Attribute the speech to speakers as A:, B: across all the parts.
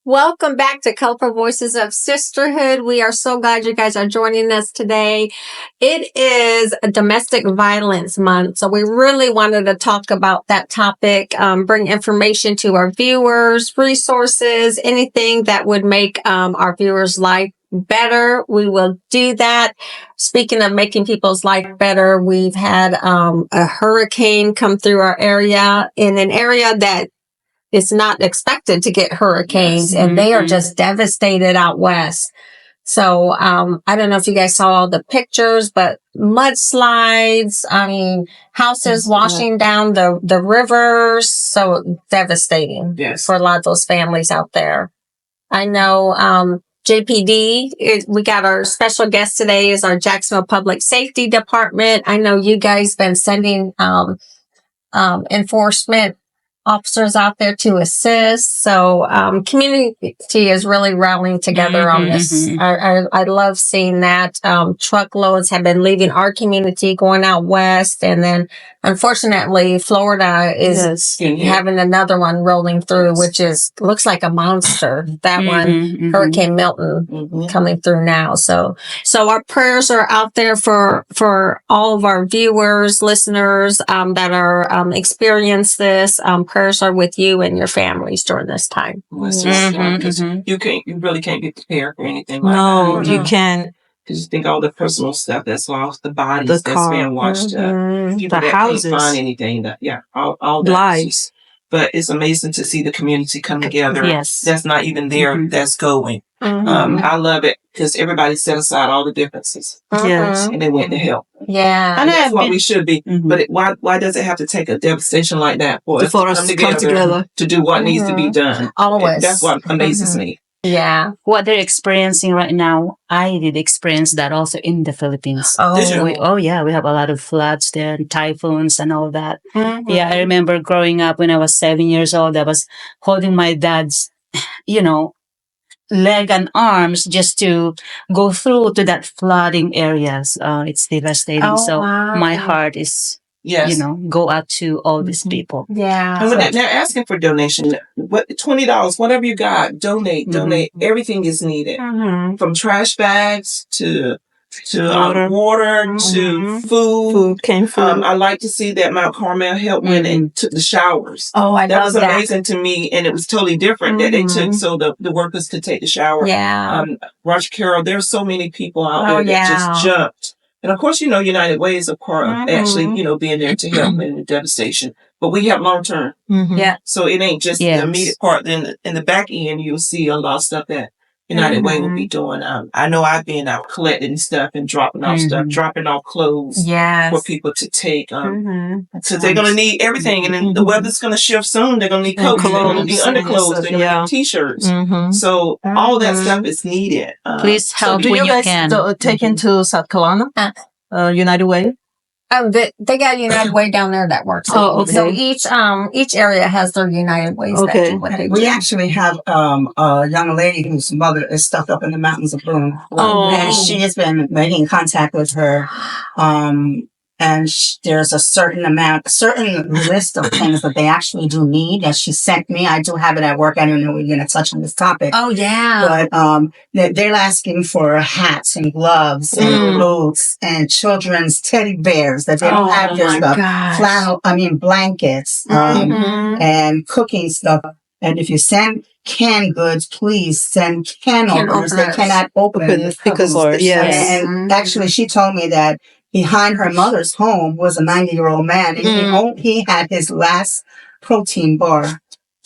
A: Welcome back to Colorful Voices of Sisterhood. We are so glad you guys are joining us today. It is a domestic violence month, so we really wanted to talk about that topic, bring information to our viewers, resources, anything that would make our viewers' life better. We will do that. Speaking of making people's life better, we've had a hurricane come through our area, in an area that it's not expected to get hurricanes, and they are just devastated out west. So, I don't know if you guys saw all the pictures, but mudslides, houses washing down the rivers. So devastating for a lot of those families out there. I know, JPD, we got our special guest today is our Jacksonville Public Safety Department. I know you guys been sending, enforcement officers out there to assist. So, community is really rallying together on this. I love seeing that. Truckloads have been leaving our community, going out west. And then unfortunately, Florida is having another one rolling through, which looks like a monster. That one, Hurricane Milton coming through now. So our prayers are out there for all of our viewers, listeners, that are, experience this. Prayers are with you and your families during this time.
B: You really can't be prepared for anything like that.
C: No, you can't.
B: Because you think all the personal stuff that's lost, the bodies that's being washed up, people
C: the
B: that
C: houses,
B: can't find anything, all that.
C: Lives.
B: But it's amazing to see the community come together.
C: Yes.
B: That's not even there, that's going. I love it because everybody set aside all the differences.
C: Yes.
B: And they went to help.
A: Yeah.
B: And that's what we should be. But why does it have to take a devastation like that for us to come together to do what needs to be done?
A: Always.
B: That's what amazes me.
A: Yeah.
D: What they're experiencing right now, I did experience that also in the Philippines.
B: Did you?
D: We have a lot of floods there, and typhoons and all that. Yeah, I remember growing up when I was 7 years old, I was holding my dad's, leg and arms just to go through to that flooding areas. It's devastating. My heart is, go out to all these people.
A: Yeah.
B: And when they're asking for donation, $20, whatever you got, donate. Everything is needed. From trash bags to water to food. I like to see that Mount Carmel helped when they took the showers.
A: Oh, I love that.
B: That was amazing to me, and it was totally different that they took so the workers could take the shower.
A: Yeah.
B: Roger Carroll, there's so many people out there that just jumped. And of course, United Way is a part of actually, being there to help in the devastation. But we have long term.
A: Yeah.
B: So it ain't just the immediate part. Then in the back end, you'll see a lot of stuff that United Way will be doing. I know I've been out collecting stuff and dropping off stuff, dropping off clothes for people to take. So they're going to need everything. And then the weather's going to shift soon. They're going to need coats. They're going to need underclothes. They're going to need t-shirts. So all that stuff is needed.
D: Please help
C: Do
D: when
C: you
D: you
C: guys
D: can.
C: take into South Carolina? United Way?
A: They got United Way down there that works.
C: Oh, okay.
A: So each area has their United Ways that do what they do.
E: We actually have a young lady whose mother is stuck up in the mountains of Boone. And she has been making contact with her. And there's a certain list of things that they actually do need that she sent me. I do have it at work. I don't know we're going to touch on this topic.
A: Oh, yeah.
E: But they're asking for hats and gloves and boots and children's teddy bears that they don't have their stuff. Blankets, and cooking stuff. And if you send canned goods, please send can openers. They cannot open it because and actually she told me that behind her mother's home was a 90-year-old man, and he had his last protein bar,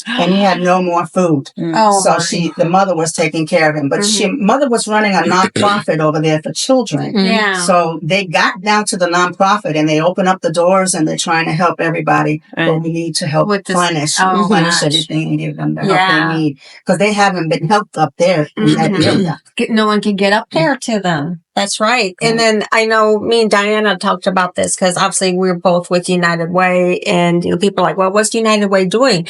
E: and he had no more food. So the mother was taking care of him, but mother was running a nonprofit over there for children. So they got down to the nonprofit, and they opened up the doors, and they're trying to help everybody. But we need to help replenish everything and give them the help they need, because they haven't been helped up there in that area.
A: No one can get up there to them. That's right. And then I know me and Diana talked about this because obviously we're both with United Way, and people are like, well, what's United Way doing?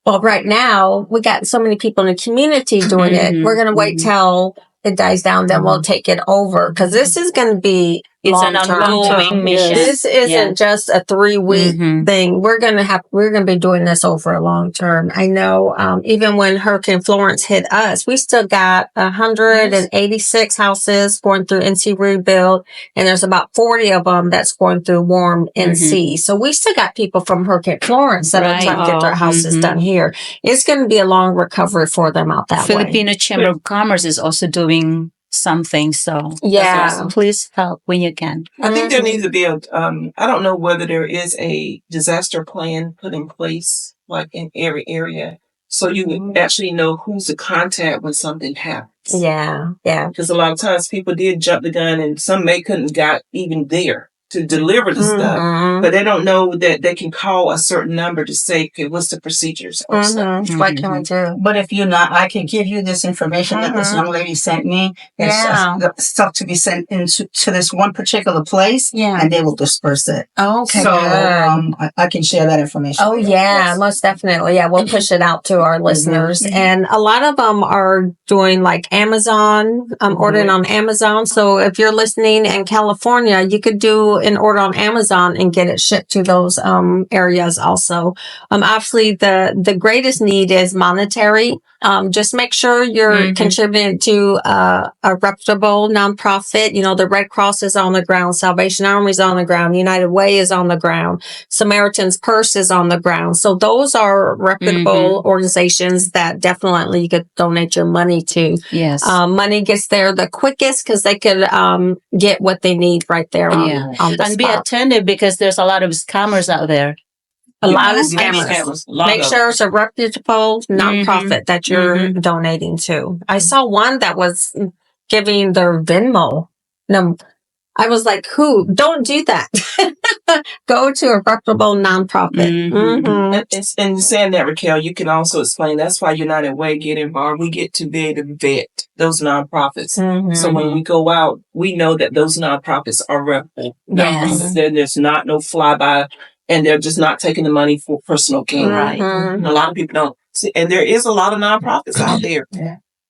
A: Well, right now we got so many people in the community doing it. We're going to wait till it dies down, then we'll take it over, because this is going to be
D: It's an ongoing mission.
A: This isn't just a 3-week thing. We're gonna be doing this over a long term. I know, even when Hurricane Florence hit us, we still got 186 houses going through NC rebuild, and there's about 40 of them that's going through warm NC. So we still got people from Hurricane Florence that are trying to get their houses done here. It's going to be a long recovery for them out that way.
D: Filipino Chamber of Commerce is also doing something. So
A: yeah,
D: please help when you can.
B: I think there needs to be I don't know whether there is a disaster plan put in place, like in every area, so you can actually know who's to contact when something happens.
A: Yeah.
B: Because a lot of times people did jump the gun, and some couldn't got even there to deliver the stuff, but they don't know that they can call a certain number to say, okay, what's the procedures or stuff.
A: What can we do?
E: But if you're not, I can give you this information that this young lady sent me. It's stuff to be sent into this one particular place, and they will disperse it.
A: Okay.
E: So I can share that information.
A: Oh yeah, most definitely. Yeah, we'll push it out to our listeners, and a lot of them are doing like Amazon, ordering on Amazon. So if you're listening in California, you could do an order on Amazon and get it shipped to those areas also. Obviously the greatest need is monetary. Just make sure you're contributing to a reputable nonprofit. You know, the Red Cross is on the ground, Salvation Army is on the ground, United Way is on the ground, Samaritan's Purse is on the ground. So those are reputable organizations that definitely you could donate your money to.
D: Yes.
A: Money gets there the quickest because they could get what they need right there on the
D: and
A: spot.
D: be attentive because there's a lot of scammers out there.
A: A lot of scammers. Make sure it's a reputable nonprofit that you're donating to. I saw one that was giving their Venmo. No, I was like, who? Don't do that. Go to a reputable nonprofit.
B: And saying that, Raquel, you can also explain that's why United Way get involved. We get to be able to vet those nonprofits. So when we go out, we know that those nonprofits are reputable.
A: Yes.
B: There's not no flyby, and they're just not taking the money for personal gain. Right. A lot of people don't see, and there is a lot of nonprofits out there.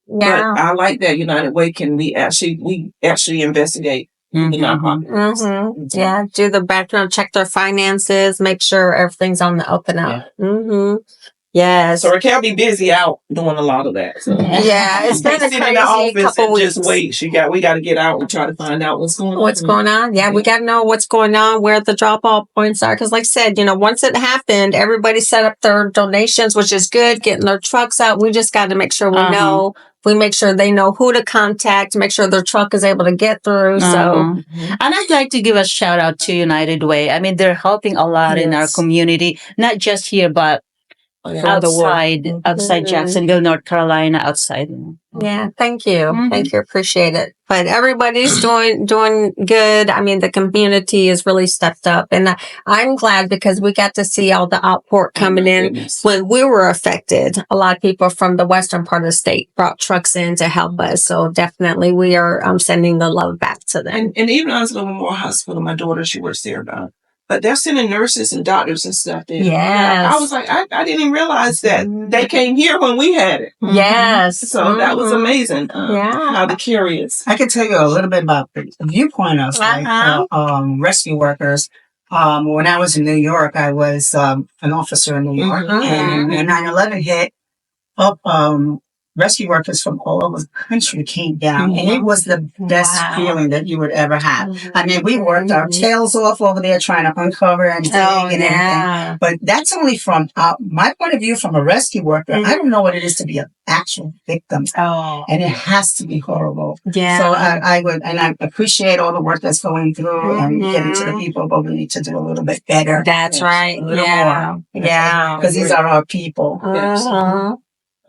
B: But I like that United Way we actually investigate the nonprofit.
A: Yeah, do the background, check their finances, make sure everything's on the up and up. Yes.
B: So Raquel be busy out doing a lot of that. So.
A: Yeah, it's been a
B: crazy in the office couple weeks. Just wait. We got to get out and try to find out what's going on.
A: Yeah, we got to know what's going on, where the drop-off points are. Because like I said, once it happened, everybody set up their donations, which is good, getting their trucks out. We just got to make sure we know. We make sure they know who to contact, make sure their truck is able to get through. So,
D: and I'd like to give a shout out to United Way. I mean, they're helping a lot in our community, not just here, but outside Jacksonville, North Carolina, outside.
A: Yeah, thank you. Thank you. Appreciate it. But everybody's doing good. I mean, the community is really stepped up, and I'm glad because we got to see all the outpour coming in when we were affected. A lot of people from the western part of the state brought trucks in to help us. So definitely we are sending the love back to them.
B: And even I was at Memorial Hospital, my daughter, she works there about. But they're sending nurses and doctors and stuff there.
A: Yes.
B: I was like, I didn't even realize that they came here when we had it.
A: Yes.
B: So that was amazing. How the curious.
E: I can tell you a little bit about the viewpoint of rescue workers. When I was in New York, I was an officer in New York. And when 9/11 hit, rescue workers from all over the country came down, and it was the best feeling that you would ever have. I mean, we worked our tails off over there trying to uncover and dig and everything. But that's only from my point of view from a rescue worker. I don't know what it is to be an actual victim. And it has to be horrible. Yeah. So I appreciate all the work that's going through and getting to the people, but we need to do a little bit better.
A: That's right.
E: A little more.
A: Yeah.
E: Because these are our people.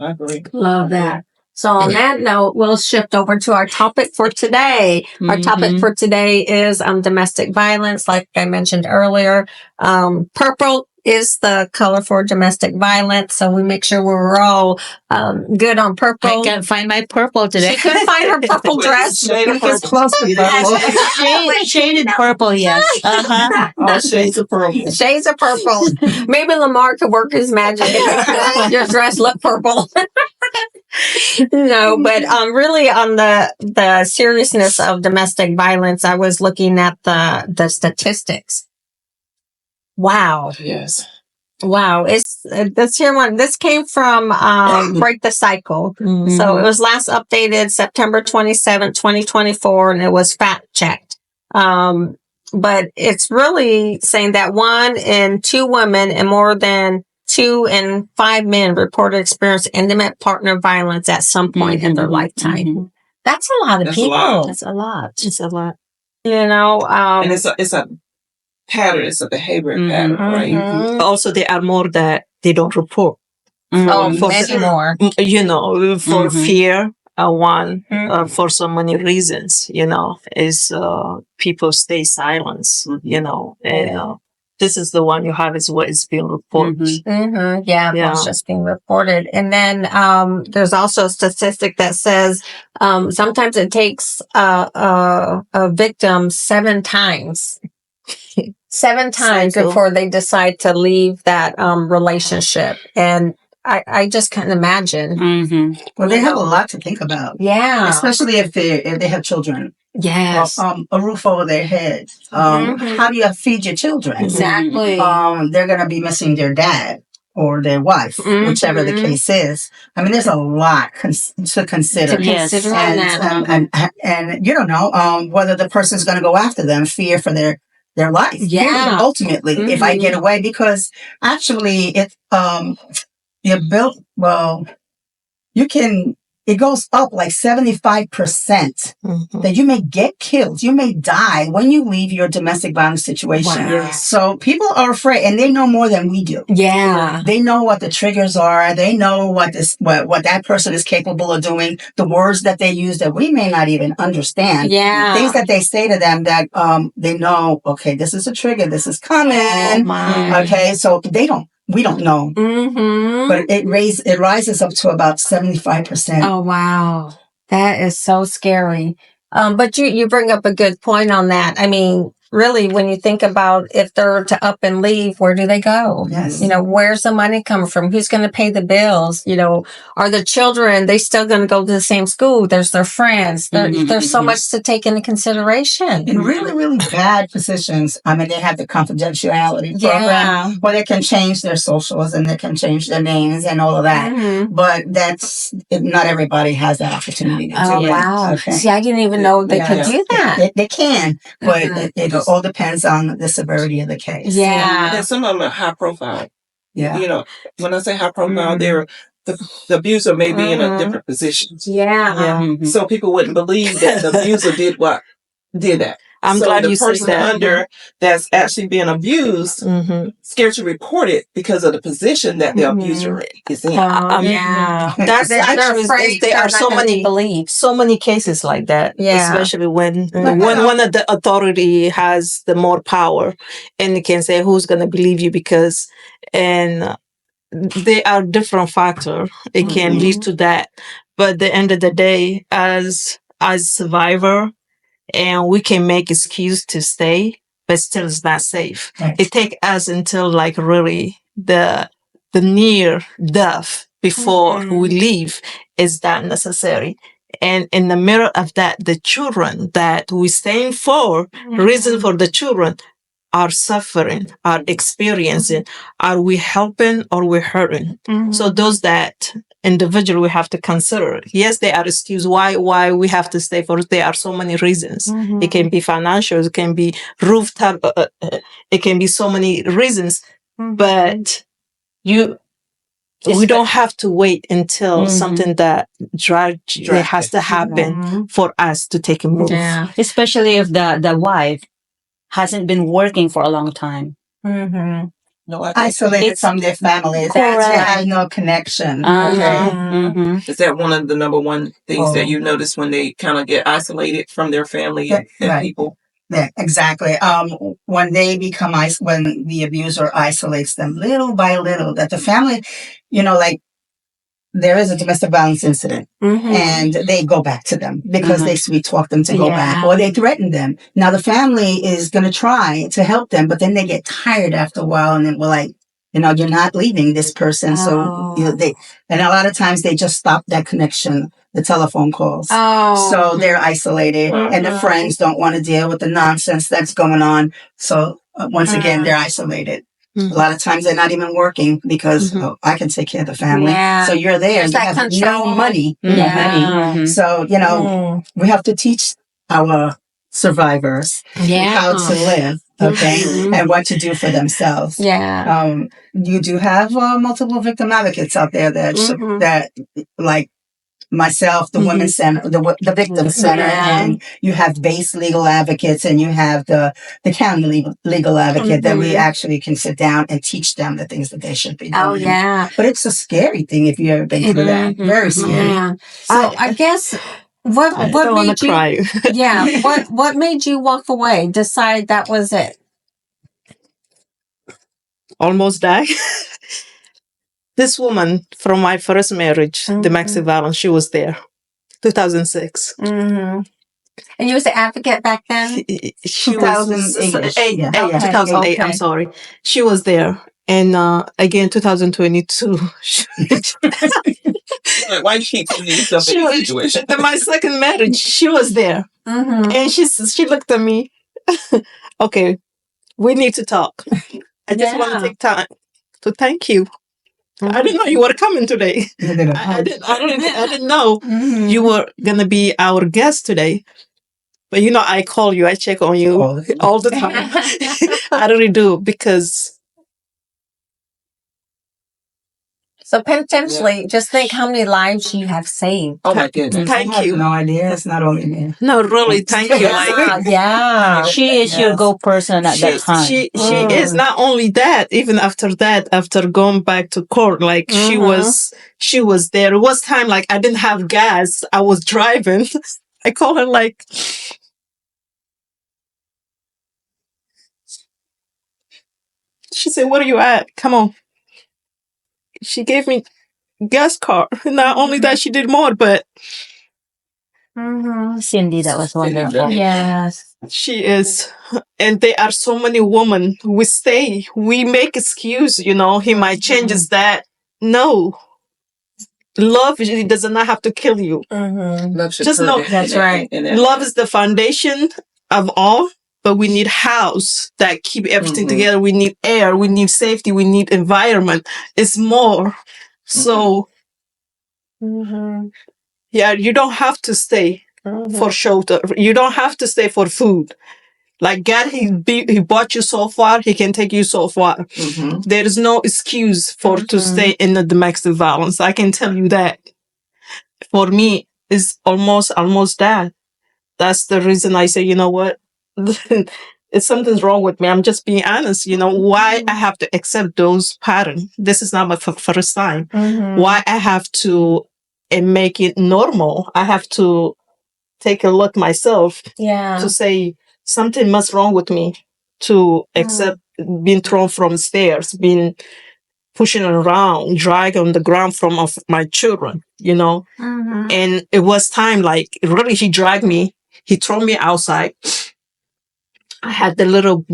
B: I agree.
A: Love that. So on that note, we'll shift over to our topic for today. Our topic for today is domestic violence, like I mentioned earlier. Purple is the color for domestic violence, so we make sure we're all good on purple.
D: I can't find my purple today.
A: She couldn't find her purple dress.
E: It's close to purple.
D: Shaded purple, yes.
B: All shades of purple.
A: Shades of purple. Maybe Lamar could work his magic and make your dress look purple. No, but really on the seriousness of domestic violence, I was looking at the statistics. Wow.
B: Yes.
A: Wow. It's this here one. This came from Break the Cycle.
C: Mhm.
A: So it was last updated September 27th, 2024, and it was fact checked. But it's really saying that 1 in 2 women and more than 2 in 5 men reported experience intimate partner violence at some point in their lifetime. That's a lot of
B: That's a
A: people.
B: lot.
D: That's a lot.
C: It's a lot.
A: You know,
B: And it's a pattern. It's a behavior pattern, right?
C: Also, there are more that they don't report.
A: Oh,
C: For
A: many
C: the-
A: more.
C: You know, for fear, one,
A: Mhm.
C: for so many reasons, you know, is people stay silent, you know, and this is the one you have is what is being reported.
A: Yeah, it's just being reported. And then there's also a statistic that says sometimes it takes a victim 7 times. 7 times
C: Cycle.
A: before they decide to leave that relationship. And I just can't imagine.
E: Well, they have a lot to think about.
A: Yeah.
E: Especially if they have children.
A: Yes.
E: A roof over their head. How do you feed your children?
A: Exactly.
E: They're going to be missing their dad or their wife, whichever the case is. I mean, there's a lot to consider. And you don't know whether the person's going to go after them, fear for their life.
A: Yeah.
E: Ultimately, if I get away, because actually you're built, well, it goes up like 75% that you may get killed. You may die when you leave your domestic violence situation.
A: Wow.
E: So people are afraid, and they know more than we do.
A: Yeah.
E: They know what the triggers are. They know what that person is capable of doing, the words that they use that we may not even understand.
A: Yeah.
E: Things that they say to them that they know, okay, this is a trigger. This is coming.
A: Oh, my.
E: Okay, so we don't know. But it rises up to about 75%.
A: Oh, wow. That is so scary. But you bring up a good point on that. I mean, really, when you think about if they're to up and leave, where do they go?
E: Yes.
A: You know, where's the money coming from? Who's going to pay the bills? You know, are the children, they still going to go to the same school? There's their friends. There's so much to take into consideration.
E: In really, really bad positions, I mean, they have the confidentiality program where they can change their socials and they can change their names and all of that. But not everybody has that opportunity to do it.
A: Wow.
E: Okay.
A: See, I didn't even know they could do that.
E: They can, but it all depends on the severity of the case.
A: Yeah.
B: And some of them are high profile.
E: Yeah.
B: You know, when I say high profile, they're the abuser may be in a different position.
A: Yeah.
B: So people wouldn't believe that the abuser did that.
C: I'm glad you said
B: the person
C: that.
B: under that's actually being abused scared to report it because of the position that the abuser is in.
C: That's actually there are so many cases like that. Especially when one of the authority has the more power, and they can say who's going to believe you because they are different factors. It can lead to that, but at the end of the day, as survivor. And we can make excuse to stay, but still it's not safe. Right. It takes us until like really the near death before we leave is that necessary. And in the middle of that, the children that we staying for, reason for the children are suffering, are experiencing, are we helping or we're hurting? So those that individual we have to consider. Yes, they are excused. Why we have to stay for? There are so many reasons. It can be financial. It can be rooftop. It can be so many reasons. But we don't have to wait until something that has to happen for us to take a move.
D: Yeah. Especially if the wife hasn't been working for a long time.
E: Isolated from their families. They have no connection.
B: Is that one of the number one things that you notice when they kind of get isolated from their family and people?
E: Yeah, exactly. When they become when the abuser isolates them little by little, that the family, like there is a domestic violence incident and they go back to them because they sweet talk them to go back or they threaten them. Now the family is going to try to help them, but then they get tired after a while and then we're like, you're not leaving this person. So, and a lot of times they just stop that connection, the telephone calls. So they're isolated and the friends don't want to deal with the nonsense that's going on. So once again, they're isolated. A lot of times they're not even working because I can take care of the family. So you're there. You have no money. So, we have to teach our survivors how to live, and what to do for themselves. You do have multiple victim advocates out there that like myself, the Women's Center, the Victim Center, and you have base legal advocates, and you have the county legal advocate that we actually can sit down and teach them the things that they should be doing. But it's a scary thing if you've ever been through that. Very scary.
A: So I guess what made you
C: cry.
A: what made you walk away? Decide that was it?
C: Almost died. This woman from my first marriage, domestic violence, she was there. 2006.
A: And you was the advocate back then?
C: She was 2008. I'm sorry. She was there. And again, 2022.
B: Why you keep putting yourself in this situation?
C: My second marriage, she was there. And she looked at me. Okay, we need to talk. I just want to take time to thank you. I didn't know you were coming today. I didn't know you were gonna be our guest today. But I call you, I check on you all the time. I really do, because
A: so potentially, just think how many lives you have saved.
B: Oh my goodness!
C: Thank you.
E: No idea. It's not only me.
C: No, really, thank you.
D: She is your go person at that time.
C: She is. Not only that, even after that, after going back to court, she was there. It was time I didn't have gas. I was driving. I called her she said, "Where are you at? Come on." She gave me gas card. Not only that, she did more, but
D: Cindy, that was wonderful.
A: Yes.
C: She is. And there are so many women. We stay. We make excuse, he might change his that. No. Love does not have to kill you. Just know
A: that's right.
C: Love is the foundation of all, but we need house that keep everything together. We need air. We need safety. We need environment. It's more. So, you don't have to stay for shelter. You don't have to stay for food. God, he brought you so far, he can take you so far. There is no excuse to stay in the domestic violence. I can tell you that. For me, it's almost that. That's the reason I say, you know what? It's something's wrong with me. I'm just being honest. Why I have to accept those patterns. This is not my first time. Why I have to make it normal. I have to take a look myself to say something must wrong with me to accept being thrown from stairs, being pushing around, dragged on the ground from of my children, And it was time, really, he dragged me. He threw me outside. I had the little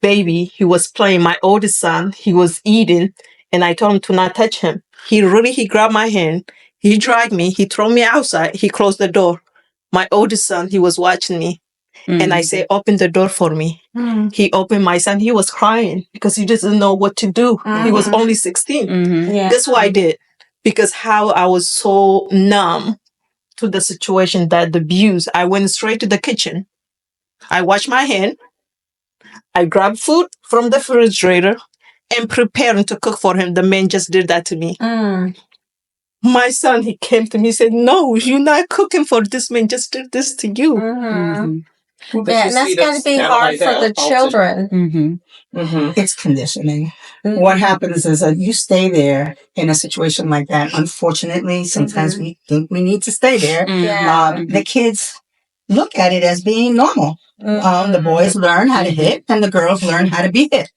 C: baby. He was playing. My oldest son, he was eating. And I told him to not touch him. He grabbed my hand. He dragged me. He threw me outside. He closed the door. My oldest son, he was watching me. And I said, open the door for me. He opened. My son, he was crying because he doesn't know what to do. He was only 16. That's what I did. Because how I was so numb to the situation, that the abuse. I went straight to the kitchen. I washed my hand. I grabbed food from the refrigerator and preparing to cook for him. The man just did that to me. My son, he came to me and said, no, you're not cooking for this man. Just did this to you.
A: And that's got to be hard for the children.
E: It's conditioning. What happens is that you stay there in a situation like that. Unfortunately, sometimes we think we need to stay there. The kids look at it as being normal. The boys learn how to hit and the girls learn how to be hit.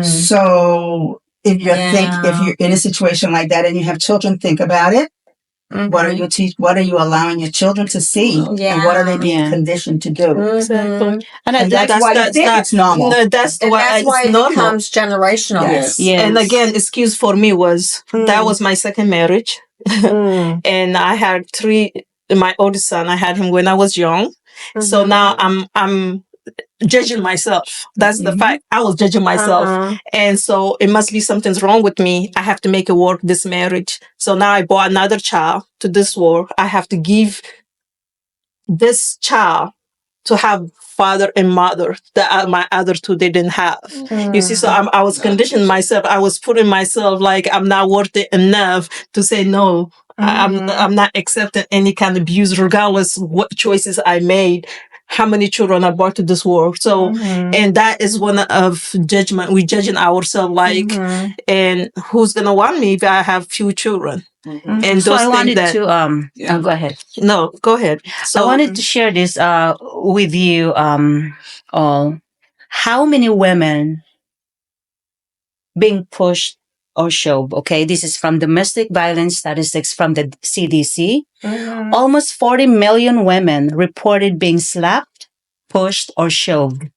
E: So if you're in a situation like that and you have children, think about it. What are you What are you allowing your children to see? And what are they being conditioned to do?
C: Exactly.
E: And that's why you think it's normal.
C: No, that's why
A: it becomes generational.
E: Yes.
C: And again, excuse for me was that was my second marriage. And I had my oldest son, I had him when I was young. So now I'm judging myself. That's the fact. I was judging myself. And so it must be something's wrong with me. I have to make it work, this marriage. So now I brought another child to this world. I have to give this child to have father and mother that my other two they didn't have. You see, so I was conditioning myself. I was putting myself like I'm not worth it enough to say no. I'm not accepting any kind of abuse, regardless what choices I made, how many children I brought to this world. So, and that is one of judgment. We judging ourselves like, and who's gonna want me if I have few children? And
D: So
C: those
D: I wanted
C: things that,
D: to go ahead.
C: No, go ahead. So
D: I wanted to share this with you all. How many women being pushed or shoved? Okay, this is from domestic violence statistics from the CDC. Almost 40 million women reported being slapped, pushed, or shoved.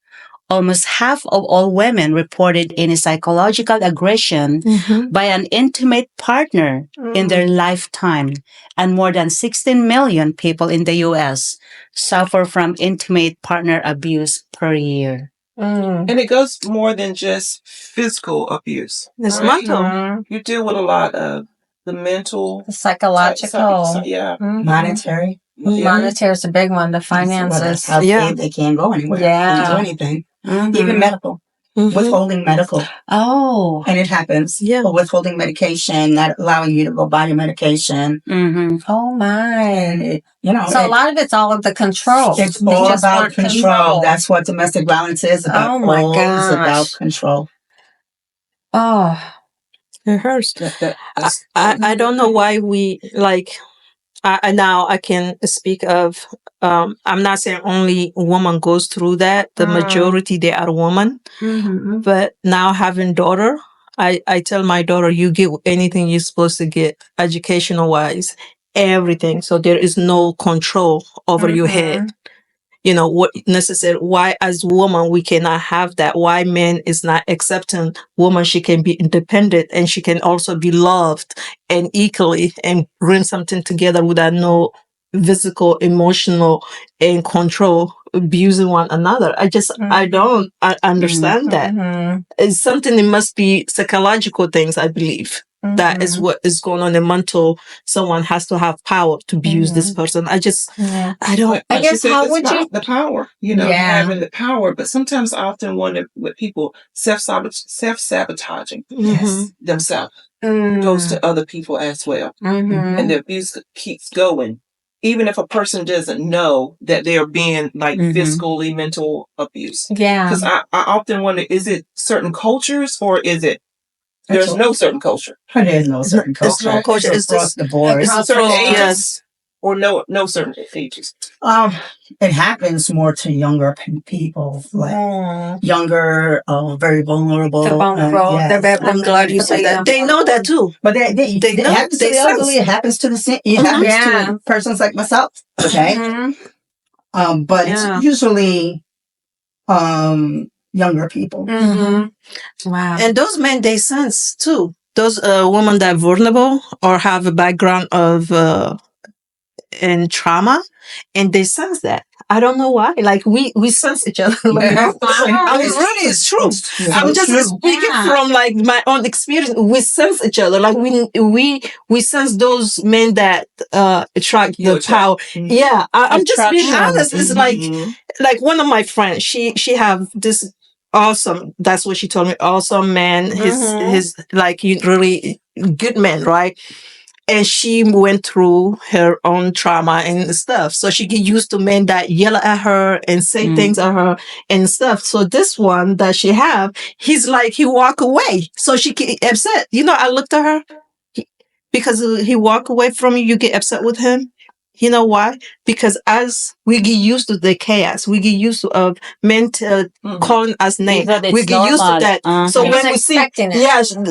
D: Almost half of all women reported any psychological aggression by an intimate partner in their lifetime. And more than 16 million people in the U.S. suffer from intimate partner abuse per year.
B: And it goes more than just physical abuse.
C: It's mental.
B: You deal with a lot of the mental,
A: the psychological,
E: Monetary.
A: monetary is a big one. The finances,
E: They can't go anywhere. Can't do anything. Even medical. Withholding medical.
D: Oh.
E: And it happens. Or withholding medication, not allowing you to go buy your medication.
A: Oh my.
E: And it,
A: so a lot of it's all of the control.
E: It's all about control. That's what domestic violence is about.
A: Oh my gosh.
E: It's about control.
A: Oh.
C: It hurts. I don't know why we like. Now I can speak of. I'm not saying only woman goes through that. The majority they are women. But now having daughter, I tell my daughter, you get anything you're supposed to get, educational wise, everything. So there is no control over your head. What necessary, why as woman we cannot have that, why men is not accepting woman, she can be independent and she can also be loved and equally and bring something together without no physical, emotional and control abusing one another. I don't understand that. It's something, it must be psychological things, I believe. That is what is going on in mental. Someone has to have power to abuse this person. I don't.
A: I guess how would you
B: the power? Having the power, but sometimes I often wonder with people self-sabotaging themselves goes to other people as well, and the abuse keeps going, even if a person doesn't know that they're being like physically mental abuse. Because I often wonder, is it certain cultures or is it? There's no certain culture.
E: There's no certain culture.
C: It's no culture. It's
E: across
C: just
E: the board.
B: It's certain ages, or no certain ages.
E: It happens more to younger people, like younger, very vulnerable.
A: They're very
C: I'm glad you said that. They know that too.
E: But it happens to the elderly. It happens to it happens to persons like myself. Okay. But it's usually younger people.
A: Wow.
C: And those men, they sense too. Those women that are vulnerable or have a background of in trauma, and they sense that. I don't know why. Like we sense each other. It's true. I'm just speaking from like my own experience. We sense each other. Like we sense those men that attract the power. Yeah, I'm just being honest. It's like one of my friends. She have this awesome. That's what she told me. Awesome man. His like really good man, right? And she went through her own trauma and stuff. So she get used to men that yell at her and say things at her and stuff. So this one that she have, he's like, he walk away. So she get upset. I looked at her because he walk away from you get upset with him. You know why? Because as we get used to the chaos, we get used to men calling us names. We get used to that. So when we see,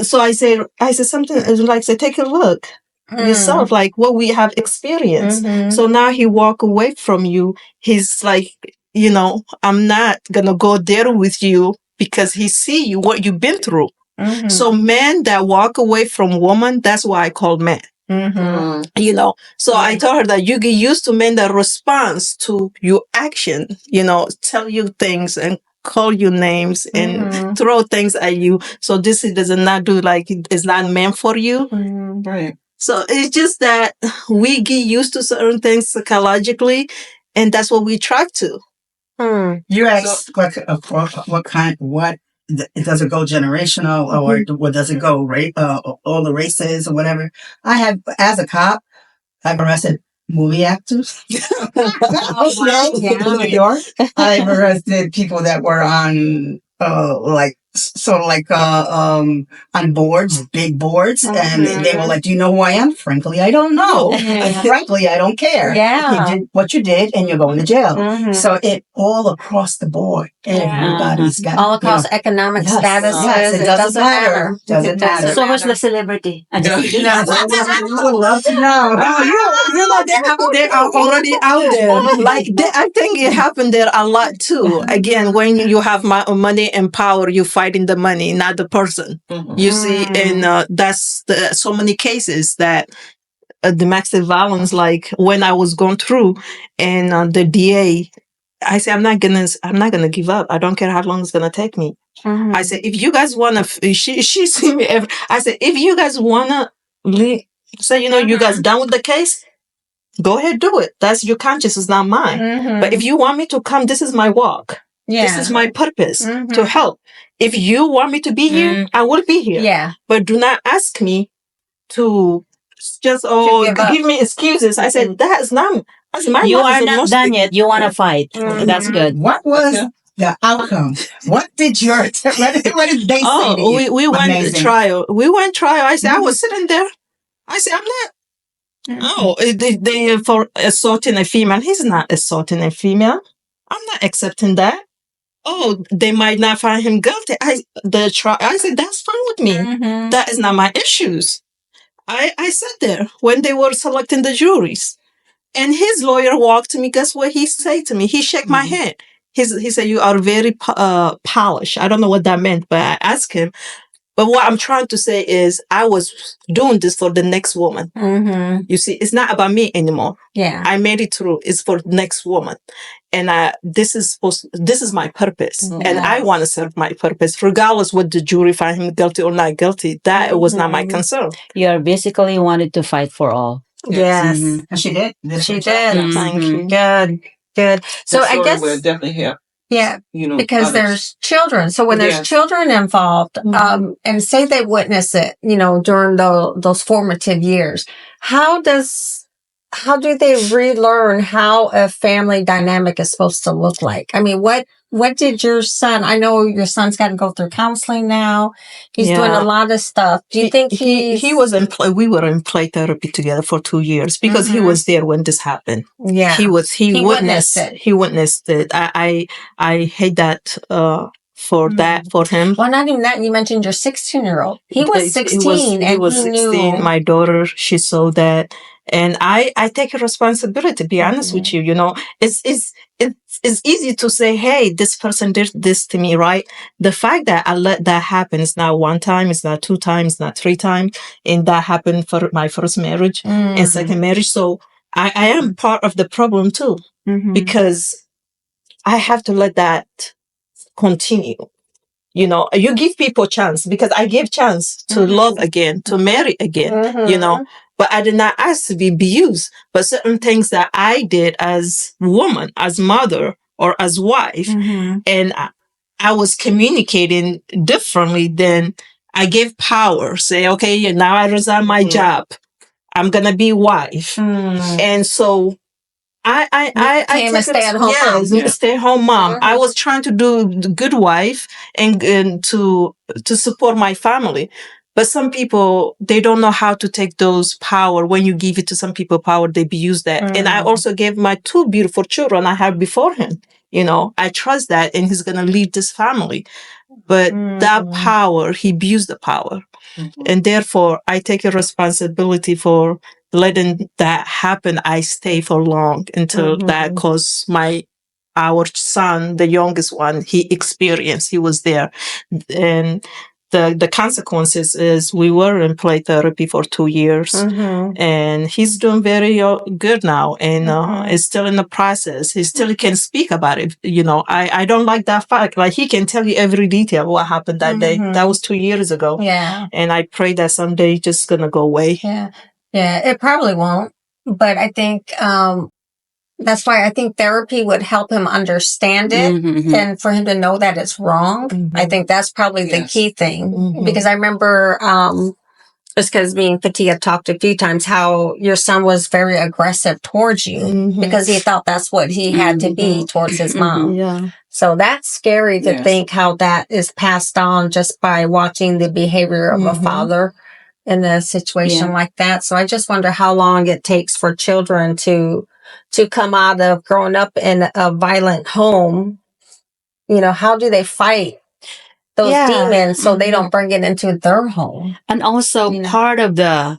C: so I said something like, take a look. yourself, like what we have experienced. So now he walk away from you. He's like, I'm not gonna go there with you because he see you, what you've been through. So men that walk away from women, that's why I call men. So I told her that you get used to men that responds to your action, tell you things and call you names and throw things at you. So this does not do, like, it's not meant for you.
B: Right.
C: So it's just that we get used to certain things psychologically, and that's what we try to.
E: You asked what does it go generational or does it go all the races or whatever? I have, as a cop, I've arrested movie actors. In New York. I've arrested people that were on on boards, big boards, and they were like, "Do you know who I am?" Frankly, I don't know. And frankly, I don't care. You did what you did, and you're going to jail. So it all across the board. Everybody's got
A: all across economic statuses.
E: Yes, it doesn't matter. Doesn't matter.
D: So who's the celebrity?
E: I would love to know.
C: They are already out there. Like, I think it happened there a lot too. Again, when you have money and power, you fighting the money, not the person. You see, and that's so many cases that domestic violence. Like when I was going through, and the DA, I said, I'm not gonna give up. I don't care how long it's gonna take me. I said, if you guys wanna, she see me every. I said, if you guys wanna say, you guys done with the case, go ahead, do it. That's your conscience, it's not mine. But if you want me to come, this is my walk. This is my purpose, to help. If you want me to be here, I will be here.
A: Yeah.
C: But do not ask me to just give me excuses. I said, that's not. My
D: You are not done yet. You want to fight. That's good.
E: What was the outcome? What did what did they say to you?
C: We went to trial. I said, I was sitting there. I said, I'm not. They for assaulting a female. He's not assaulting a female. I'm not accepting that. They might not find him guilty. I said, that's fine with me. That is not my issues. I sat there when they were selecting the juries. And his lawyer walked to me. Guess what he said to me? He shook my hand. He said, you are very polished. I don't know what that meant, but I asked him. But what I'm trying to say is I was doing this for the next woman. You see, it's not about me anymore.
A: Yeah.
C: I made it through. It's for the next woman. And this is my purpose. And I want to serve my purpose, regardless what the jury find him guilty or not guilty. That was not my concern.
D: You basically wanted to fight for all.
A: Yes.
E: And she did.
A: She did.
C: Thank you.
A: Good. So I guess
B: will definitely help.
A: Yeah, because
B: others.
A: There's children. So when there's children involved, and say they witness it, during those formative years, how do they relearn how a family dynamic is supposed to look like? I mean, what did your son? I know your son's got to go through counseling now. He's doing a lot of stuff. Do you think
C: he was in play? We were in play therapy together for 2 years because he was there when this happened.
A: Yeah,
C: he witnessed it. He witnessed it. I hate that for him.
A: Well, not even that. You mentioned your 16-year-old. He was 16,
C: he was 16. My daughter, she saw that. And I take a responsibility, to be honest with you. It's easy to say, hey, this person did this to me, right? The fact that I let that happen is not one time, it's not 2 times, not 3 times. And that happened for my first marriage and second marriage. So I am part of the problem too, because I have to let that continue. You give people a chance, because I gave chance to love again, to marry again, but I did not ask to be abused. But certain things that I did as woman, as mother, or as wife, and I was communicating differently, then I gave power. Say, okay, now I resign my job. I'm going to be wife. And so I
A: became a stay-at-home mom.
C: Stay-at-home mom. I was trying to do the good wife and to support my family. But some people, they don't know how to take those power. When you give it to some people power, they abuse that. And I also gave my 2 beautiful children I had before him. I trust that, and he's going to lead this family. But that power, he abused the power. And therefore, I take a responsibility for letting that happen. I stay for long until that, because our son, the youngest one, he was there. And the consequences is we were in play therapy for 2 years, and he's doing very good now, and is still in the process. He still can speak about it. I don't like that fact. Like, he can tell you every detail what happened that day. That was 2 years ago.
A: Yeah.
C: And I pray that someday it's just gonna go away.
A: Yeah. Yeah. It probably won't. But I think that's why I think therapy would help him understand it and for him to know that it's wrong. I think that's probably the key thing. Because I remember, just because me and Fatia talked a few times, how your son was very aggressive towards you because he thought that's what he had to be towards his mom.
C: Yeah.
A: So that's scary to think how that is passed on just by watching the behavior of a father in a situation like that. So I just wonder how long it takes for children to come out of growing up in a violent home. How do they fight those demons so they don't bring it into their home?
D: And also part of the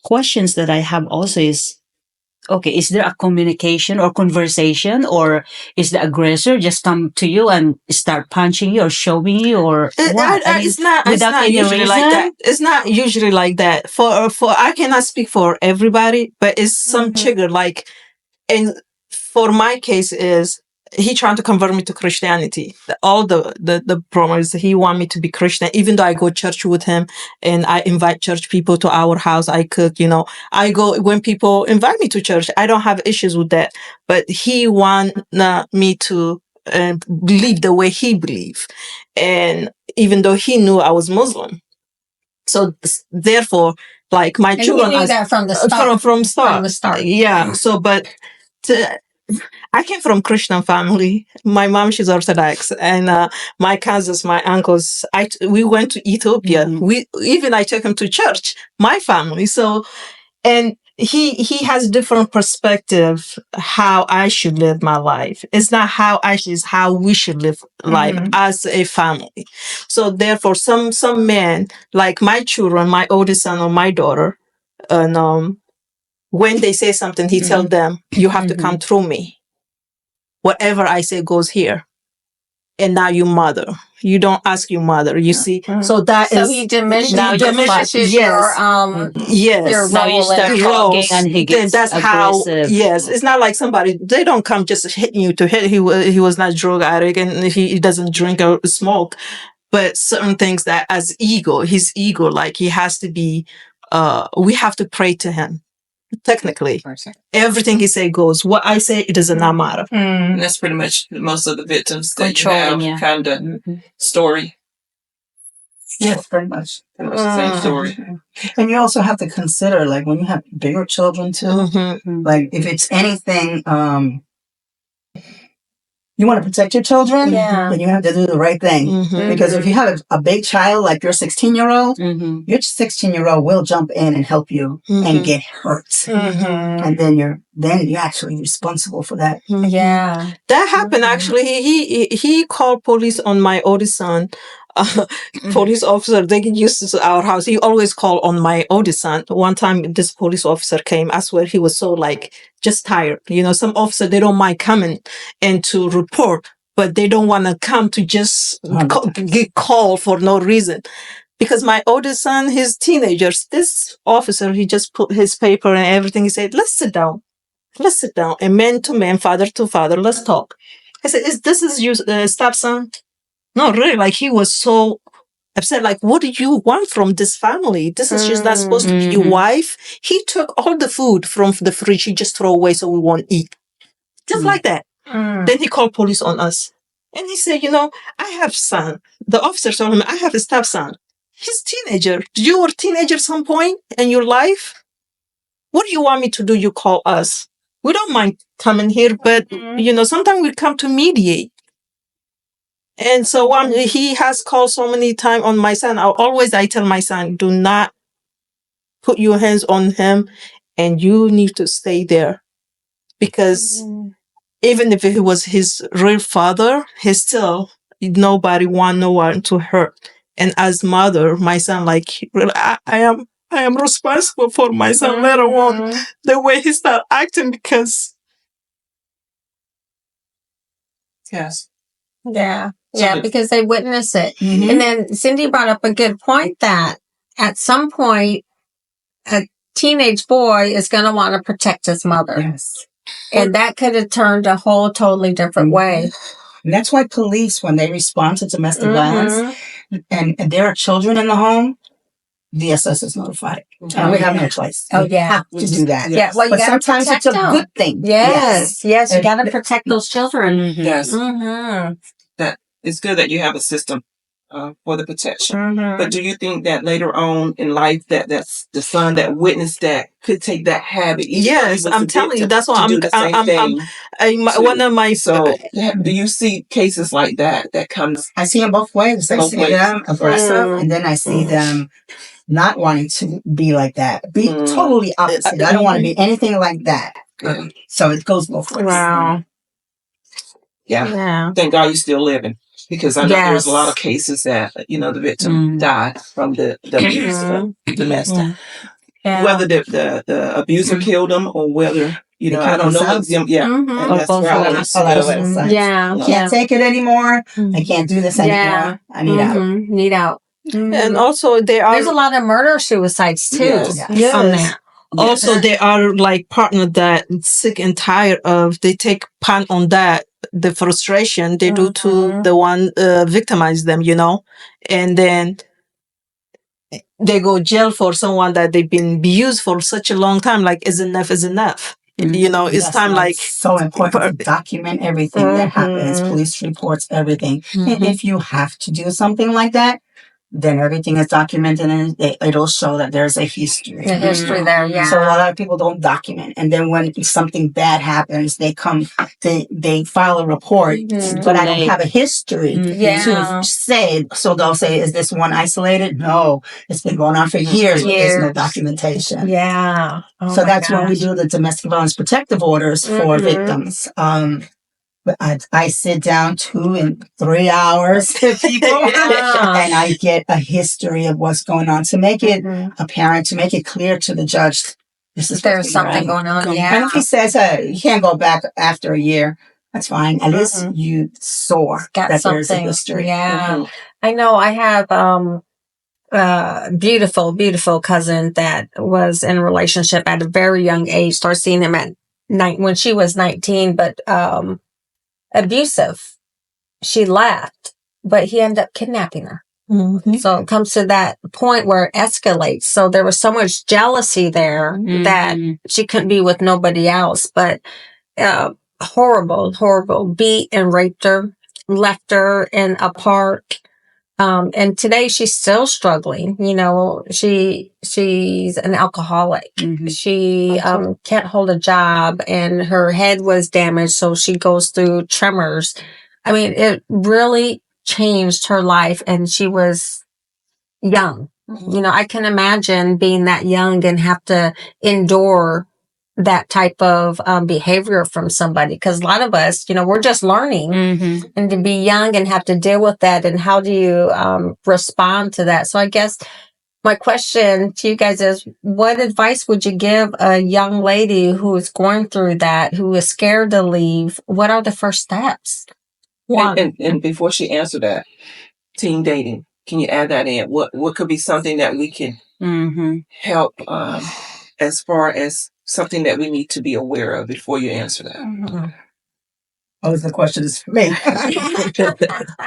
D: questions that I have also is, okay, is there a communication or conversation, or is the aggressor just come to you and start punching you or shoving you, or what?
C: It's not usually like that. It's not usually like that. For I cannot speak for everybody, but it's some trigger. Like, and for my case is he trying to convert me to Christianity. All the promise, he want me to be Christian, even though I go to church with him and I invite church people to our house. I cook, I go when people invite me to church. I don't have issues with that, but he want me to believe the way he believe. And even though he knew I was Muslim. So therefore, like, my children,
A: you knew that from the start.
C: From start.
A: From the start.
C: Yeah. So, but I came from Christian family. My mom, she's Orthodox, and my cousins, my uncles. We went to Ethiopia. I took him to church. My family. So, and he has different perspective how I should live my life. It's not how it's how we should live life as a family. So therefore, some men, like my children, my oldest son or my daughter, and when they say something, he tell them, you have to come through me. Whatever I say goes here. And now you mother. You don't ask your mother. You see, so that is.
A: So he diminishes
C: yes.
A: your
D: Now you start talking and he gets
C: that's
D: aggressive.
C: how. Yes, it's not like somebody. They don't come just hitting you to hit. He was not drug addict and he doesn't drink or smoke, but certain things that as his ego, like he has to be. We have to pray to him. Technically, everything he say goes. What I say, it does not matter.
B: And that's pretty much most of the victims that you have kind of story.
E: Yes, pretty much.
B: Pretty much the same story.
E: And you also have to consider, like, when you have bigger children too, like if it's anything, you want to protect your children, then you have to do the right thing. Because if you have a big child, like your 16-year-old, your 16-year-old will jump in and help you and get hurt. And then you're actually responsible for that.
A: Yeah.
C: That happened actually. He called police on my oldest son. Police officer, they get used to our house. He always called on my oldest son. One time this police officer came, I swear he was so like just tired. Some officer, they don't mind coming and to report, but they don't want to come to just get called for no reason. Because my oldest son, his teenagers, this officer, he just put his paper and everything. He said, let's sit down. And man to man, father to father, let's talk. I said, this is your stepson? No, really, like he was so upset. Like, what do you want from this family? This is just not supposed to be your wife. He took all the food from the fridge. He just throw away so we won't eat. Just like that. Then he called police on us. And he said, I have son. The officer told him, I have a stepson. He's teenager. You were a teenager at some point in your life? What do you want me to do? You call us. We don't mind coming here, but, sometimes we come to mediate. And so he has called so many times on my son. I tell my son, do not put your hands on him and you need to stay there. Because even if it was his real father, he still, nobody want no one to hurt. And as mother, my son, like, really, I am responsible for my son later on, the way he started acting, because
B: Yes.
A: Yeah.
B: So
A: Yeah,
B: the-
A: because they witness it.
E: Mhm.
A: And then Cindy brought up a good point that at some point, a teenage boy is going to want to protect his mother.
E: Yes.
A: And that could have turned a whole totally different way.
E: And that's why police, when they respond to domestic violence and there are children in the home, DSS is notified. And we have no choice.
A: Oh,
E: We
A: yeah.
E: have to do that.
A: Yeah, well, you
E: But
A: got to
E: sometimes
A: protect
E: it's a
A: them.
E: good thing.
A: Yes, yes, you
E: And-
A: got to protect those children.
B: Yes.
A: Mm-hmm.
B: That it's good that you have a system for the protection.
A: Mm-hmm.
B: But do you think that later on in life that's the son that witnessed that could take that habit? even though he
C: yes,
B: was
C: I'm
B: a
C: telling you,
B: victim,
C: that's why
B: to do the same thing too?
C: one of my,
B: So do you see cases like that comes
E: I see them both ways. I
B: Both
E: see
B: ways.
E: them aggressive, and then I see them not wanting to be like that. Be totally opposite. I don't want to be anything like that.
B: Yeah.
E: So it goes both ways.
A: Wow.
B: Yeah.
A: Yeah.
B: Thank God you're still living, because I know there's a lot of
A: Yes.
B: cases that the victim died from the abuse of domestic.
A: Yeah.
B: Whether the abuser killed them or whether
E: They
B: I
E: killed
B: don't know.
E: themselves.
B: And
A: Mm-hmm.
B: that's
E: Or
B: where I
E: both
B: want us to
E: sides.
B: go.
E: Both sides.
A: Yeah.
E: I can't take it anymore. I can't do this
A: Yeah.
E: anymore. I need out.
A: Need out.
C: and also there are
A: There's a lot of murder suicides too.
B: Yes.
C: Yes.
A: On that.
C: Also, there are like partners that sick and tired of, they take part on that, the frustration they do to the one victimize them, and then they go jail for someone that they've been abused for such a long time. Like, is enough is enough. It's
E: That's
C: time
E: why
C: like,
E: it's so important to document everything that happens, police reports, everything. And if you have to do something like that, then everything is documented and it'll show that there's a history.
A: The history there, yeah.
E: So a lot of people don't document. And then when something bad happens, they file a report, but I don't have a history to say. So they'll say, is this one isolated? No, it's been going on for years. But there's no documentation.
A: Yeah. Oh
E: So
A: my
E: that's when we
A: gosh.
E: do the domestic violence protective orders for victims. But I sit down 2 and 3 hours with people and I get a history of what's going on to make it apparent, to make it clear to the judge. This is
A: There's something going on.
E: And
A: Yeah.
E: if he says, you can't go back after a year, that's fine. At least you saw
A: Got
E: that
A: something.
E: there's a history.
A: Yeah. I know I have beautiful, beautiful cousin that was in a relationship at a very young age. Started seeing him at when she was 19, but abusive. She left, but he ended up kidnapping her. So it comes to that point where it escalates. So there was so much jealousy there that she couldn't be with nobody else. But horrible, beat and raped her, left her in a park. And today she's still struggling. She's an alcoholic. She can't hold a job and her head was damaged. So she goes through tremors. I mean, it really changed her life and she was young. I can imagine being that young and have to endure that type of behavior from somebody. Because a lot of us, we're just learning and to be young and have to deal with that. And how do you respond to that? So I guess my question to you guys is, what advice would you give a young lady who is going through that, who is scared to leave? What are the first steps?
B: And before she answered that, teen dating, can you add that in? What could be something that we can help as far as something that we need to be aware of before you answer that?
E: Oh, the question is for me.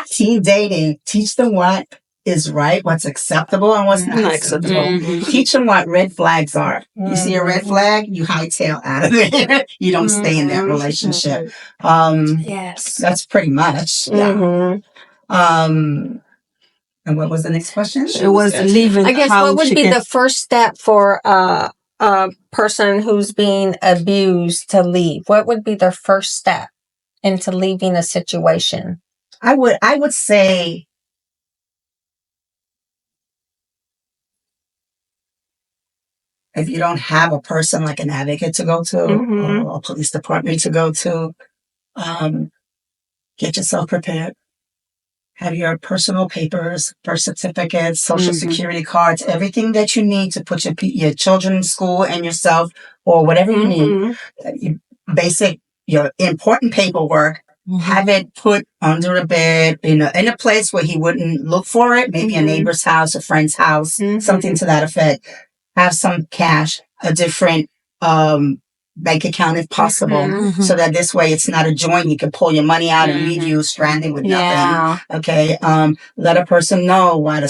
E: Teen dating, teach them what is right, what's acceptable, and what's not acceptable. Teach them what red flags are. You see a red flag, you hightail out of it. You don't stay in that relationship.
A: Yes.
E: That's pretty much. Yeah. And what was the next question?
C: it was leaving.
A: I guess what would be the first step for a person who's being abused to leave? What would be their first step into leaving a situation?
E: I would say if you don't have a person like an advocate to go to or a police department to go to, Get yourself prepared. Have your personal papers, birth certificates, social security cards, everything that you need to put your children in school and yourself, or whatever you need. Your important paperwork. Have it put under a bed, in a place where he wouldn't look for it. Maybe a neighbor's house, a friend's house, something to that effect. Have some cash, a different bank account if possible, so that this way it's not a joint. You can pull your money out and leave you stranded with nothing. Okay. Let a person know what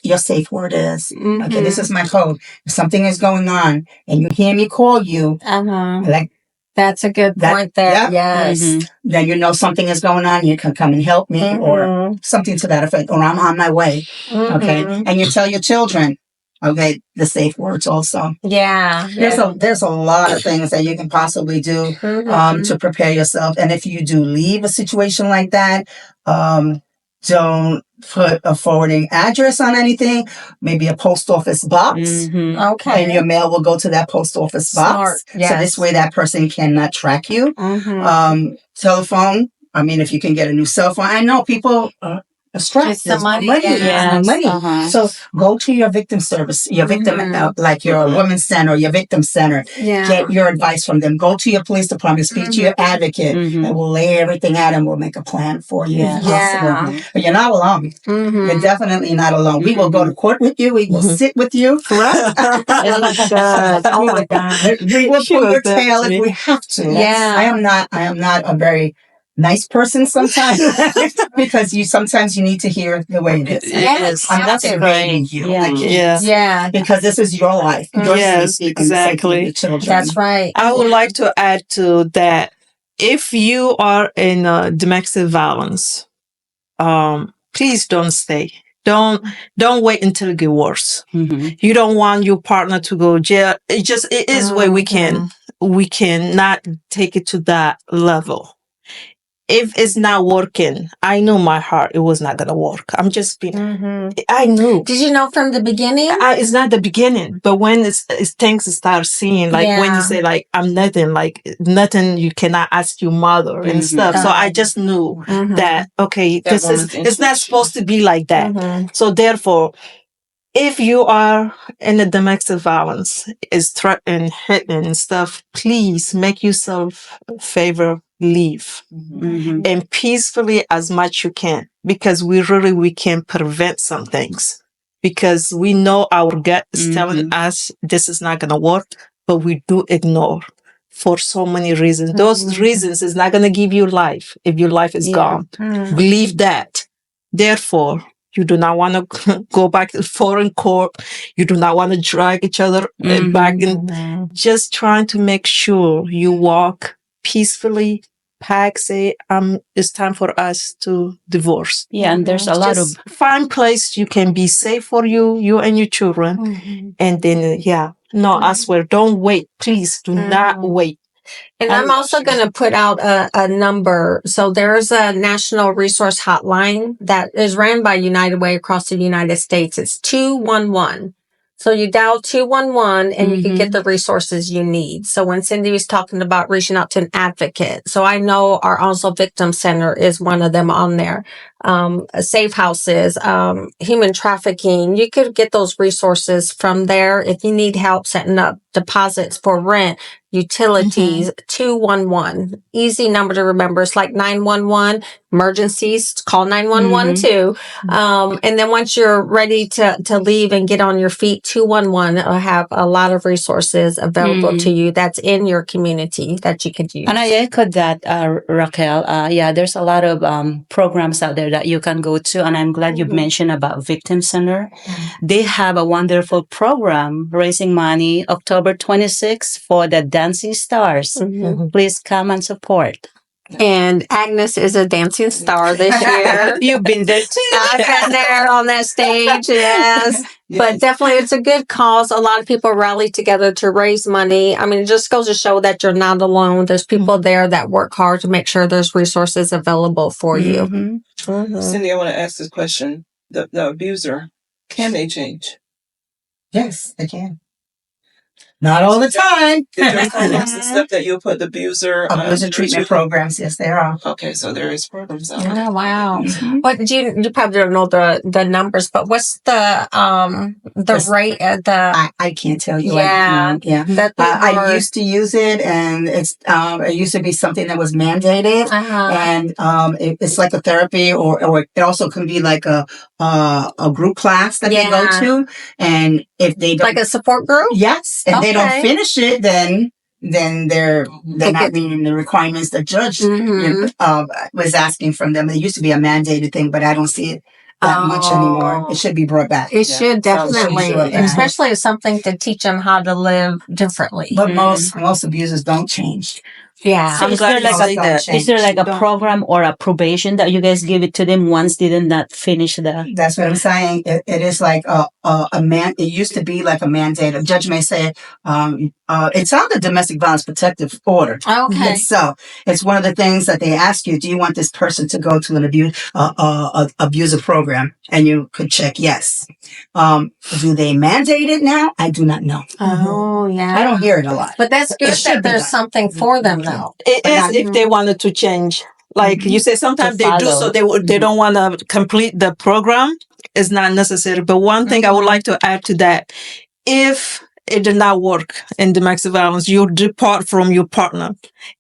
E: your safe word is. Okay. This is my code. If something is going on and you hear me call you, like,
A: that's a good point there. Yep. Yes.
E: Then you know something is going on. You can come and help me, or something to that effect, or I'm on my way. Okay. And you tell your children, okay, the safe words also.
A: Yeah.
E: There's a lot of things that you can possibly do to prepare yourself. And if you do leave a situation like that, don't put a forwarding address on anything. Maybe a post office box.
A: Okay.
E: And your mail will go to that post office box. Yes. So this way that person cannot track you. Telephone. I mean, if you can get a new cell phone. I know people stressed.
A: Some money.
E: So go to your victim service, your victim, like your women's center, your victim center. Get your advice from them. Go to your police department, speak to your advocate, and we'll lay everything out and we'll make a plan for you. But you're not alone. You're definitely not alone. We will go to court with you. We will sit with you.
A: Oh my God.
E: We will pull your tail if we have to.
A: Yeah.
E: I am not a very nice person sometimes because sometimes you need to hear the way it is.
A: Yes,
E: I'm not degrading you. Because this is your life.
C: Yes, exactly.
A: That's right.
C: I would like to add to that. If you are in domestic violence, please don't stay. Don't wait until it gets worse. You don't want your partner to go jail. It is where we cannot take it to that level. If it's not working, I know my heart, it was not going to work. I'm just being, I knew.
A: Did you know from the beginning?
C: It's not the beginning, but when it's things start seeing, like when you say like, I'm nothing, like nothing, you cannot ask your mother and stuff. So I just knew that, okay, it's not supposed to be like that. So therefore, if you are in a domestic violence, is threatening, hitting and stuff, please make yourself a favor, leave. And peacefully as much you can, because we can prevent some things. Because we know our gut is telling us this is not going to work, but we do ignore for so many reasons. Those reasons is not going to give you life if your life is gone. Believe that. Therefore, you do not want to go back to foreign court. You do not want to drag each other back in. Just trying to make sure you walk peacefully. Pack say, it's time for us to divorce.
D: And there's a lot of
C: find place you can be safe for you and your children. And then, I swear, don't wait. Please do not wait.
A: And I'm also going to put out a number. So there's a national resource hotline that is ran by United Way across the United States. It's 211. So you dial 211 and you can get the resources you need. So when Cindy was talking about reaching out to an advocate, so I know our Also Victim Center is one of them on there. Safe houses, human trafficking. You could get those resources from there. If you need help setting up deposits for rent, utilities, 211. Easy number to remember. It's like 911. Emergencies, call 911 too. And then once you're ready to leave and get on your feet, 211 will have a lot of resources available to you that's in your community that you could use.
D: And I echoed that, Raquel. There's a lot of programs out there that you can go to. And I'm glad you mentioned about Victim Center. They have a wonderful program raising money October 26th for the Dancing Stars. Please come and support.
A: And Agnes is a dancing star this year.
C: You've been there too.
A: I've been there on that stage, yes. But definitely it's a good cause. A lot of people rally together to raise money. I mean, it just goes to show that you're not alone. There's people there that work hard to make sure there's resources available for you.
B: Cindy, I want to ask this question. The abuser, can they change?
E: Yes, they can. Not all the time.
B: There's programs and stuff that you'll put the abuser.
E: Abuser treatment programs, yes, there are.
B: Okay, so there is programs out
A: Oh,
B: there.
A: wow.
E: Mhm.
A: What you probably don't know the numbers, but what's the rate at the
E: I can't tell you.
A: Yeah.
E: Yeah.
A: that
E: I used to use it, and it used to be something that was mandated, and it's like a therapy, or it also can be like a group class that they go to, and if they don't,
A: like a support group?
E: yes, if they don't
A: Okay.
E: finish it, then they're not meeting the requirements the judge was asking from them. It used to be a mandated thing, but I don't see it that much anymore. It should be brought back.
A: It should definitely,
E: Yeah.
A: especially as something to teach them how to live differently.
E: But most abusers don't change.
A: Yeah.
D: So
C: I'm glad you say that.
D: is there like a program or a probation that you guys give it to them once they did not finish the?
E: That's what I'm saying. It is like a man. It used to be like a mandate. A judge may say, it's on the domestic violence protective order.
A: Okay.
E: So it's one of the things that they ask you. Do you want this person to go to an abuser program? And you could check yes. Do they mandate it now? I do not know.
A: Oh, yeah.
E: I don't hear it a lot.
A: But that's good
E: should
A: that
E: be
A: there's
E: done.
A: something for them, though.
C: It is if they wanted to change. Like you say, sometimes
D: To
C: they do,
D: follow.
C: so they don't want to complete the program. It's not necessary. But one thing I would like to add to that, if it did not work in domestic violence, you depart from your partner.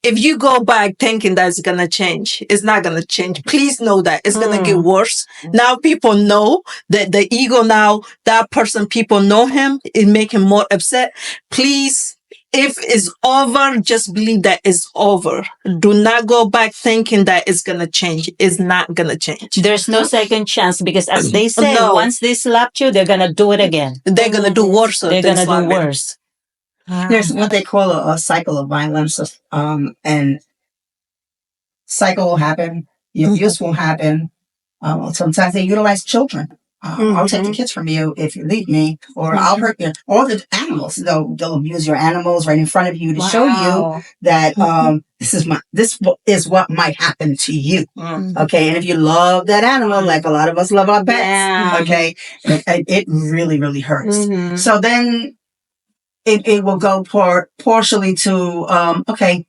C: If you go back thinking that it's going to change, it's not going to change. Please know that it's going to get worse. Now people know that the ego now, that person, people know him, it make him more upset. Please, if it's over, just believe that it's over. Do not go back thinking that it's going to change. It's not going to change.
D: There's no second chance because, as they say,
C: No.
D: once they slapped you, they're gonna do it again.
C: They're going to do worse.
D: They're
C: than
D: gonna do
C: slapping.
D: worse.
E: There's what they call a cycle of violence, and cycle will happen. Abuse will happen. Sometimes they utilize children. I'll take the kids from you if you leave me, or I'll hurt you. Or the animals, they'll abuse your animals right in front of you to show you that this is what might happen to you. Okay, and if you love that animal, like a lot of us love our pets, okay, it really, really hurts. So then it will go partially to okay,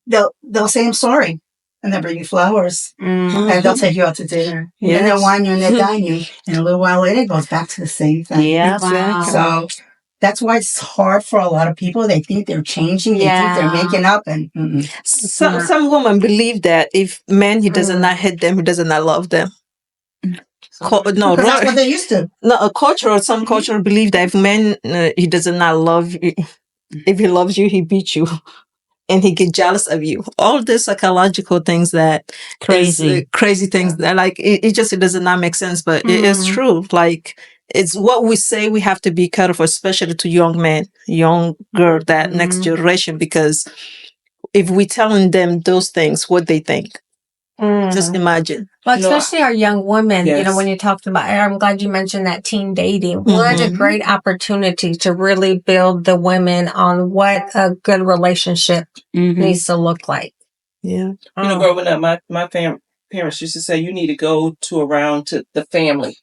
E: they'll say I'm sorry. And they'll bring you flowers. And they'll take you out to dinner. And they'll wine you and they'll dine you. And a little while later, it goes back to the same thing.
D: Yeah.
A: Wow.
E: So that's why it's hard for a lot of people. They think they're changing. They think they're making up. And
C: Some women believe that if man, he does not hit them, he does not love them. No,
E: that's what they used to.
C: No, some culture believe that if man, he does not love you, if he loves you, he beats you. And he get jealous of you. All the psychological things that crazy things that like it does not make sense, but it is true. Like it's what we say. We have to be careful, especially to young men, young girl, that next generation, because if we telling them those things, what they think, just imagine.
A: Well, especially our young women,
B: Yes.
A: when you talked about, I'm glad you mentioned that teen dating. What a great opportunity to really build the women on what a good relationship needs to look like.
C: Yeah.
B: Growing up, my parents used to say, you need to go around to the family.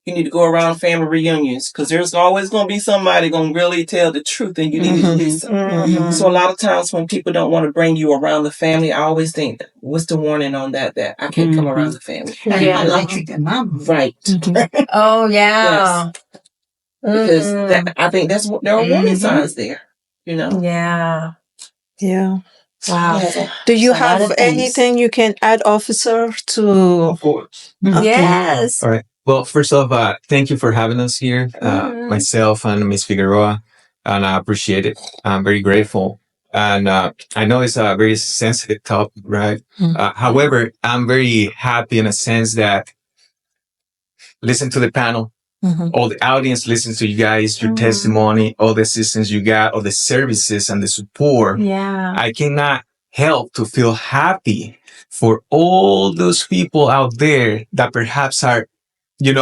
B: You need to go around family reunions because there's always going to be somebody going to really tell the truth and you need to listen. So a lot of times when people don't want to bring you around the family, I always think, what's the warning on that I can't come around the family?
E: I like treat their mom.
B: Right.
A: Oh, yeah.
B: Because I think there are warning signs there,
A: Yeah.
C: Yeah.
A: Wow.
C: Do you
D: A lot
C: have
D: of things.
C: anything you can add, officer, to?
F: Of course.
A: Yes.
F: All right. Well, first off, thank you for having us here, myself and Ms. Figueroa, and I appreciate it. I'm very grateful. And I know it's a very sensitive topic, right? However, I'm very happy in a sense that listen to the panel, all the audience listens to you guys, your testimony, all the assistance you got, all the services and the support.
A: Yeah.
F: I cannot help to feel happy for all those people out there that perhaps are, in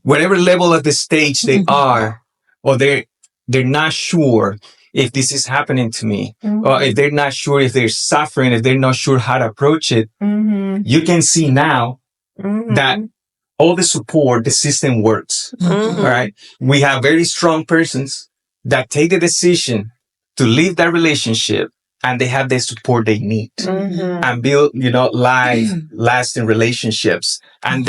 F: whatever level of the stage they are, or they're not sure if this is happening to me, or if they're not sure if they're suffering, if they're not sure how to approach it. You can see now that all the support, the system works. All right. We have very strong persons that take the decision to leave that relationship and they have the support they need and build, life lasting relationships. And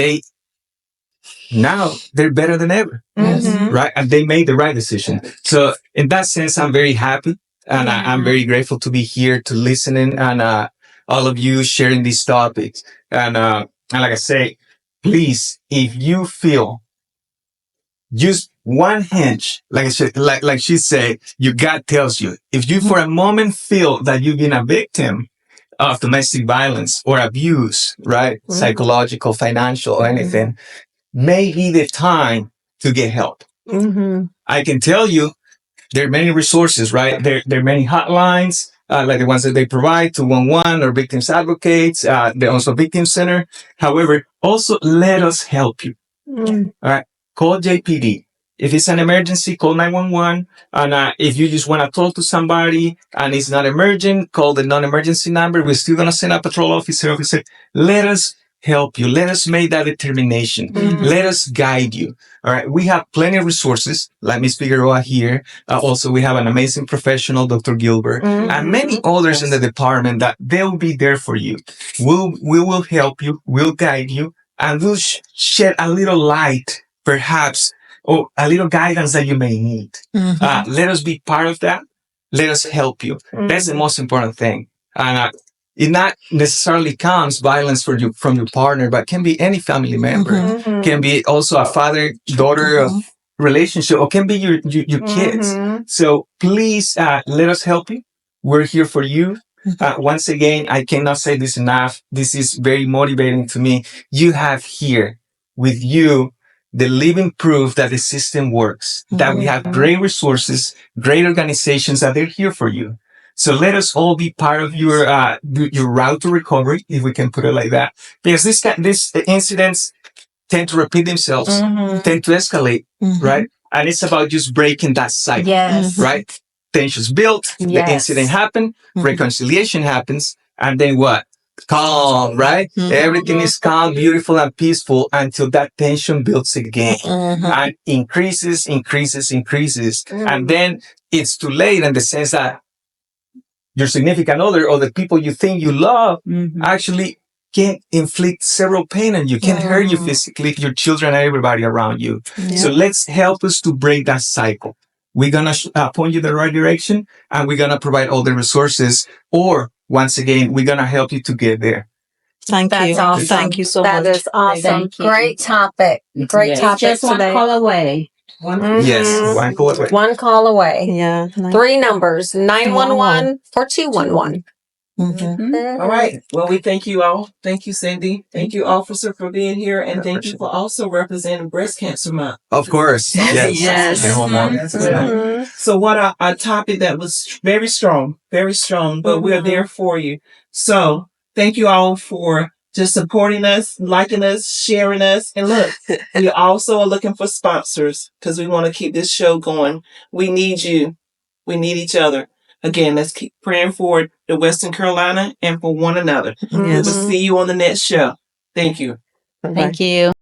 F: now they're better than ever. Right? And they made the right decision. So in that sense, I'm very happy and I'm very grateful to be here to listening and, all of you sharing these topics. And like I say, please, if you feel just one hinge, like she said, your gut tells you, if you for a moment feel that you've been a victim of domestic violence or abuse, right? Psychological, financial, or anything, may be the time to get help. I can tell you there are many resources, right? There are many hotlines, like the ones that they provide, 211 or victims advocates, there also victim center. However, also let us help you. All right. Call JPD. If it's an emergency, call 911. And if you just want to talk to somebody and it's not emergent, call the non-emergency number. We're still going to send a patrol officer. Let us help you. Let us make that determination. Let us guide you. All right. We have plenty of resources, like Ms. Figueroa here. Also, we have an amazing professional, Dr. Gilbert, and many others in the department that they'll be there for you. We will help you. We'll guide you. And we'll shed a little light, perhaps, or a little guidance that you may need. Let us be part of that. Let us help you. That's the most important thing. And it not necessarily comes violence from your partner, but can be any family member. Can be also a father-daughter relationship, or can be your kids. So please let us help you. We're here for you. Once again, I cannot say this enough. This is very motivating to me. You have here with you the living proof that the system works, that we have great resources, great organizations that they're here for you. So let us all be part of your route to recovery, if we can put it like that, because these incidents tend to repeat themselves, tend to escalate, right? And it's about just breaking that cycle, right? Tensions built, the incident happened, reconciliation happens, and then what? Calm, right? Everything is calm, beautiful, and peaceful until that tension builds again and increases. And then it's too late in the sense that your significant other or the people you think you love actually can inflict several pain on you, can hurt you physically, your children, and everybody around you. So let's help us to break that cycle. We're going to point you in the right direction, and we're going to provide all the resources, or once again, we're going to help you to get there.
C: That's awesome. Thank you so much.
A: That is awesome. Great topic. Great topic
D: Just
A: today.
D: 1 call away.
F: Yes, 1 call away.
A: 1 call away.
C: Yeah.
A: 3 numbers, 911 or 211.
B: All right. Well, we thank you all. Thank you, Cindy. Thank you, officer, for being here. And thank you for also representing Breast Cancer Month.
F: Of course. Yes.
B: So what a topic that was very strong, but we're there for you. So thank you all for just supporting us, liking us, sharing us. And look, we also are looking for sponsors because we want to keep this show going. We need you. We need each other. Again, let's keep praying for the Western Carolina and for one another. We will see you on the next show. Thank you.
D: Thank you.